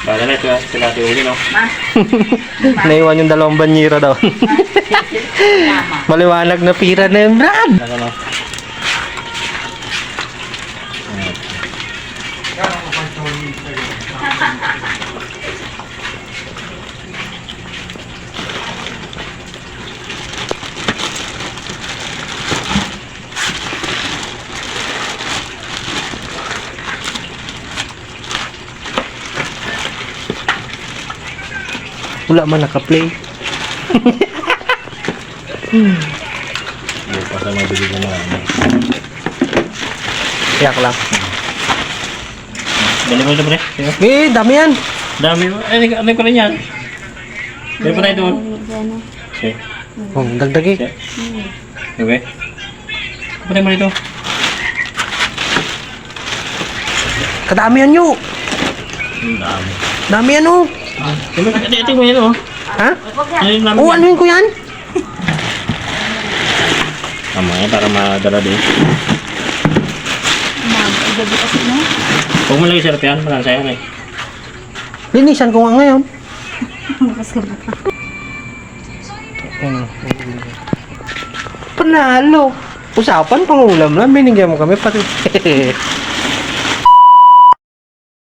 Para na ito, sila tingin, no? Naiwan yung 2 banyera daw. Maliwanag na pira na yun, Brad. Ano, no? Wala man naka-play. Hindi pa sa mabili ko na. Yak lang. Dali mo ito, pre. Eh, dami yan. Dami mo. Ano ko rin yan? Dali pa tayo doon. Okay. Oh, dagdagi. Okay. Patay mo dito. Kadami yan nyo. Dami. Dami yan oh. Ito mo yan, oh. Ha? Ano yung namin Oh, ano yun ko yan? Tama yan, para madala din. Huwag mo lagi sarap yan, parang sayang eh. Linisan ko nga ngayon. Ano? Panalo. Usapan, pangulam lang. Binigyan mo kami pati.